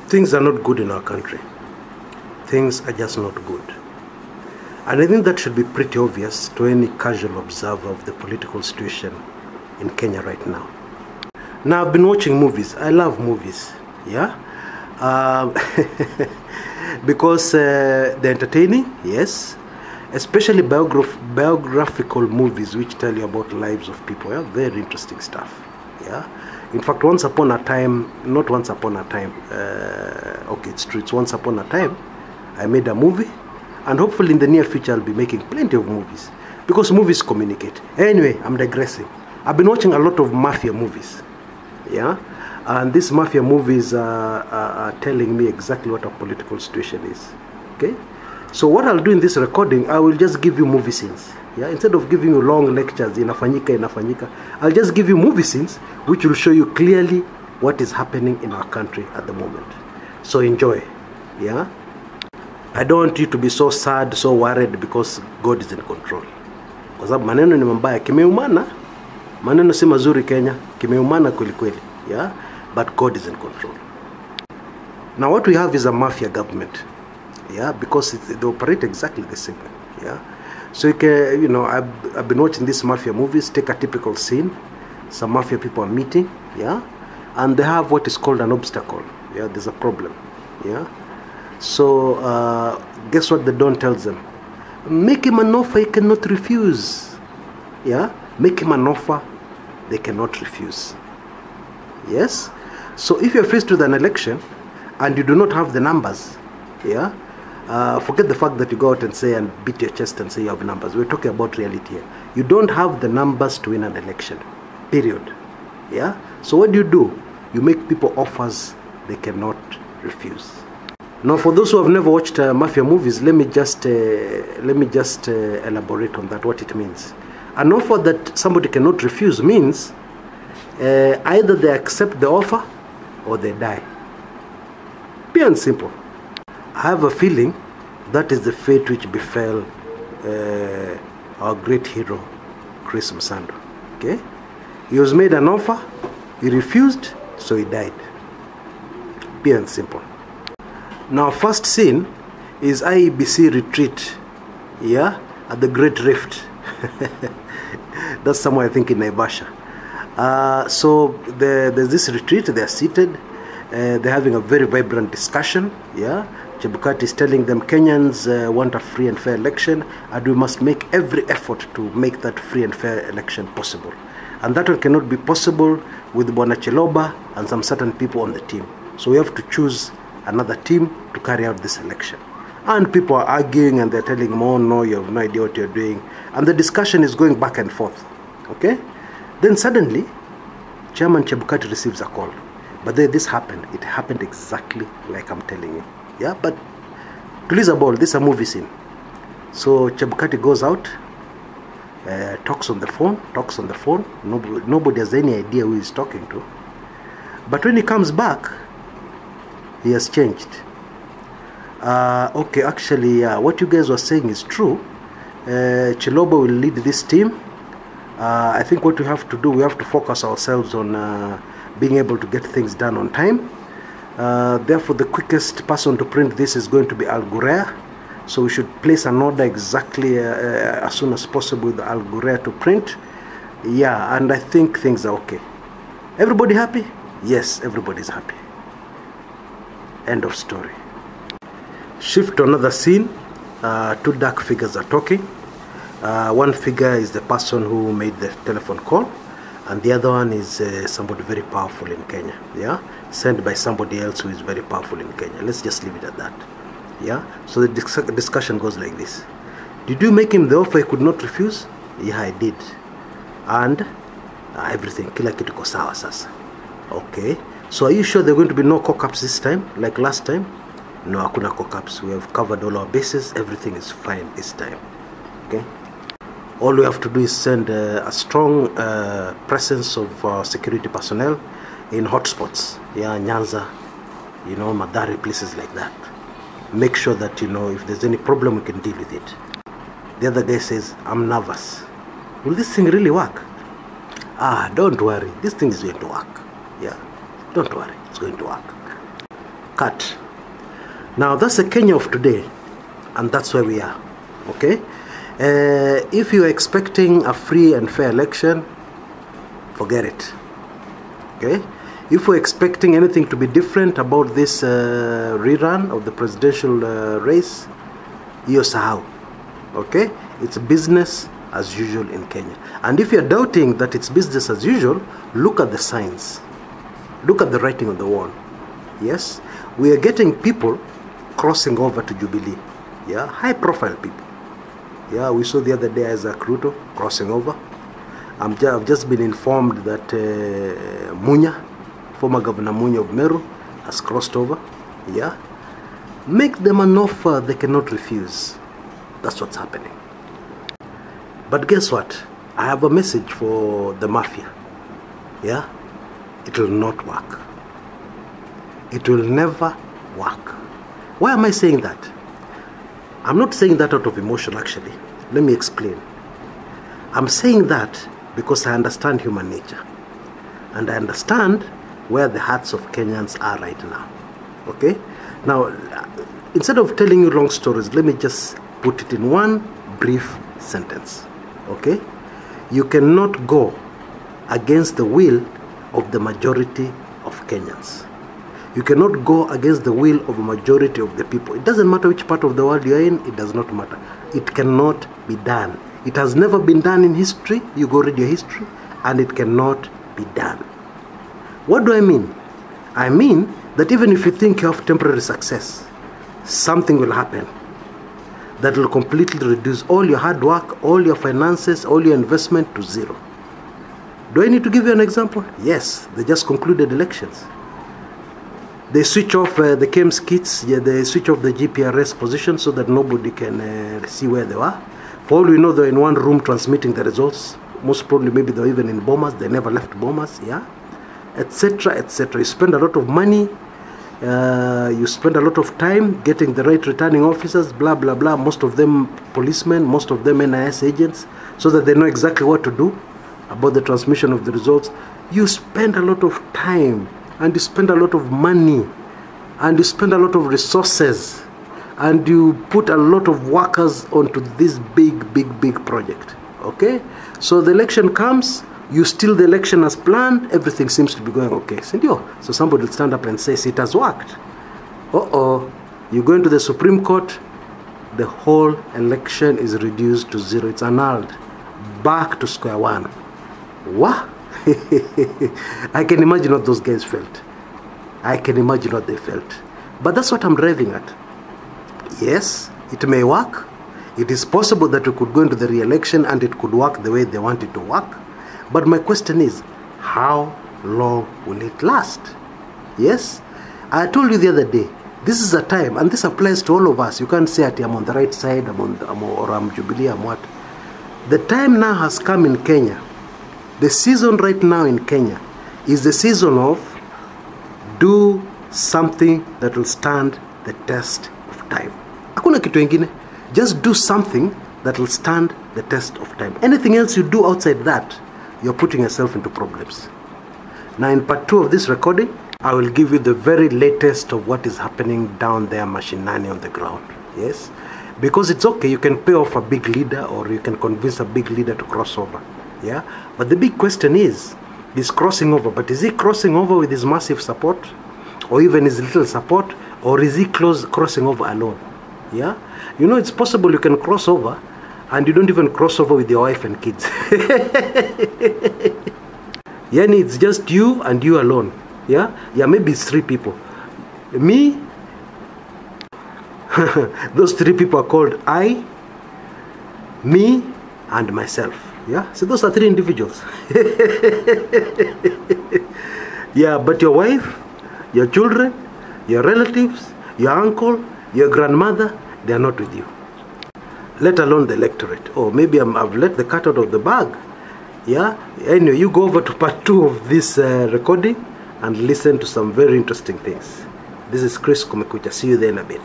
Things are not good in our country. Things are just not good. And I think that should be pretty obvious to any casual observer of the political situation in Kenya right now. Now, I've been watching movies. I love movies, yeah? Because they're entertaining, yes. Especially biographical movies which tell you about lives of people, yeah? Very interesting stuff, yeah? In fact, once upon a time, not once upon a time, okay, it's true, it's once upon a time, I made a movie, and hopefully in the near future I'll be making plenty of movies, because movies communicate. Anyway, I'm digressing. I've been watching a lot of Mafia movies, yeah, and these Mafia movies are telling me exactly what our political situation is, okay? So what I'll do in this recording, I will just give you movie scenes, yeah, instead of giving you long lectures, inafanyika, I'll just give you movie scenes which will show you clearly what is happening in our country at the moment. So enjoy, yeah. I don't want you to be so sad, so worried, because God is in control. Kwa sababu maneno ni mabaya, kimeumana, maneno si mazuri Kenya, kimeumana kweli kweli, yeah, but God is in control. Now what we have is a mafia government, yeah, because they operate exactly the same way, yeah. So you can, you know, I've been watching these mafia movies. Take a typical scene, some mafia people are meeting, yeah, and they have what is called an obstacle, yeah, there's a problem, yeah. So guess what the Don tells them? Make him an offer he cannot refuse, yeah, make him an offer they cannot refuse, yes. So if you're faced with an election and you do not have the numbers, yeah, forget the fact that you go out and say and beat your chest and say you have numbers. We're talking about reality here. You don't have the numbers to win an election, period, yeah. So what do? You make people offers they cannot refuse. Now, for those who have never watched Mafia movies, let me just elaborate on that, what it means. An offer that somebody cannot refuse means either they accept the offer or they die. Pure and simple. I have a feeling that is the fate which befell our great hero, Chris Kumekucha. Okay, he was made an offer, he refused, so he died. Pure and simple. Now, first scene is IEBC retreat, yeah, at the Great Rift. That's somewhere, I think, in Naivasha. So there's this retreat, they're seated, they're having a very vibrant discussion, yeah. Chebukati is telling them Kenyans want a free and fair election, and we must make every effort to make that free and fair election possible. And that one cannot be possible with Bwana Chiloba and some certain people on the team. So we have to choose another team to carry out this election. And people are arguing and they're telling him, oh no, you have no idea what you're doing. And the discussion is going back and forth, okay? Then suddenly, Chairman Chebukati receives a call. But then this happened. It happened exactly like I'm telling you. Yeah, but to lose a ball, this is a movie scene. So Chebukati goes out, talks on the phone. Nobody has any idea who he's talking to. But when he comes back, he has changed. Okay, actually, what you guys were saying is true. Chiloba will lead this team. I think what we have to do, we have to focus ourselves on being able to get things done on time. Therefore, the quickest person to print this is going to be Al Ghurair. So we should place an order exactly as soon as possible with Al Ghurair to print. Yeah, and I think things are okay. Everybody happy? Yes, everybody's happy. End of story. Shift to another scene. Two dark figures are talking. One figure is the person who made the telephone call, and the other one is somebody very powerful in Kenya, yeah, sent by somebody else who is very powerful in Kenya. Let's just leave it at that, yeah. So the discussion goes like this: did you make him the offer he could not refuse? Yeah, I did. And everything, kila kitu ko sawa sasa. Okay, so are you sure there are going to be no cock-ups this time, like last time? No, hakuna cock-ups. We have covered all our bases. Everything is fine this time. Okay. All we have to do is send a strong presence of security personnel in hotspots. Yeah, Nyanza, you know, Madari, places like that. Make sure that, you know, if there's any problem, we can deal with it. The other guy says, I'm nervous. Will this thing really work? Don't worry. This thing is going to work. Yeah, don't worry. It's going to work. cut. Now that's the Kenya of today, and that's where we are. Okay, if you're expecting a free and fair election, forget it. Okay, if we're expecting anything to be different about this rerun of the presidential race, you're sahau. Okay, it's business as usual in Kenya. And if you're doubting that it's business as usual, look at the signs. Look at the writing on the wall. Yes, we are getting people crossing over to Jubilee. Yeah, high profile people. Yeah, we saw the other day as Uhuruto crossing over. I've just been informed that Munya, former Governor Munya of Meru, has crossed over. Yeah, make them an offer they cannot refuse. That's what's happening. But guess what? I have a message for the Mafia. Yeah, it will not work. It will never work. Why am I saying that? I'm not saying that out of emotion, actually. Let me explain. I'm saying that because I understand human nature. And I understand where the hearts of Kenyans are right now. Okay? Now, instead of telling you long stories, let me just put it in one brief sentence. Okay? You cannot go against the will of the majority of Kenyans. You cannot go against the will of a majority of the people. It doesn't matter which part of the world you're in, it does not matter. It cannot be done. It has never been done in history. You go read your history, and it cannot be done. What do I mean? I mean that even if you think you have temporary success, something will happen that will completely reduce all your hard work, all your finances, all your investment to zero. Do I need to give you an example? Yes, they just concluded elections. They switch off the KEMS kits, they switch off the GPRS position so that nobody can see where they were. For all we know, they're in one room transmitting the results. Most probably, maybe they're even in bombers. They never left bombers, yeah? Etc., etc. You spend a lot of money. You spend a lot of time getting the right returning officers, blah, blah, blah. Most of them policemen, most of them NIS agents, so that they know exactly what to do about the transmission of the results. You spend a lot of time, and you spend a lot of money, and you spend a lot of resources, and you put a lot of workers onto this big project. Okay? So the election comes, you steal the election as planned, everything seems to be going okay. So somebody will stand up and say, it has worked. You go into the Supreme Court, the whole election is reduced to zero. It's annulled. Back to square one. What? I can imagine what those guys felt. I can imagine what they felt. But that's what I'm driving at. Yes, it may work. It is possible that we could go into the re-election and it could work the way they want it to work. But my question is, how long will it last? Yes, I told you the other day, this is a time, and this applies to all of us. You can't say that I'm on the right side, I'm Jubilee, I'm what. The time now has come in Kenya. The season right now in Kenya is the season of do something that will stand the test of time. Hakuna kitu ingine. Just do something that will stand the test of time. Anything else you do outside that, you're putting yourself into problems. Now in part 2 of this recording, I will give you the very latest of what is happening down there machinani on the ground. Yes? Because it's okay, you can pay off a big leader or you can convince a big leader to cross over. Yeah? But the big question is, he's crossing over. But is he crossing over with his massive support? Or even his little support? Or is he crossing over alone? Yeah? You know, it's possible you can cross over and you don't even cross over with your wife and kids. Yani, it's just you and you alone. Yeah? Yeah, maybe it's 3 people. Me, those 3 people are called I, me, and myself. Yeah? So those are 3 individuals. Yeah, but your wife, your children, your relatives, your uncle, your grandmother, they are not with you. Let alone the electorate. Or maybe I've let the cat out of the bag. Yeah? Anyway, you go over to part 2 of this recording and listen to some very interesting things. This is Chris Kumekucha. See you there in a bit.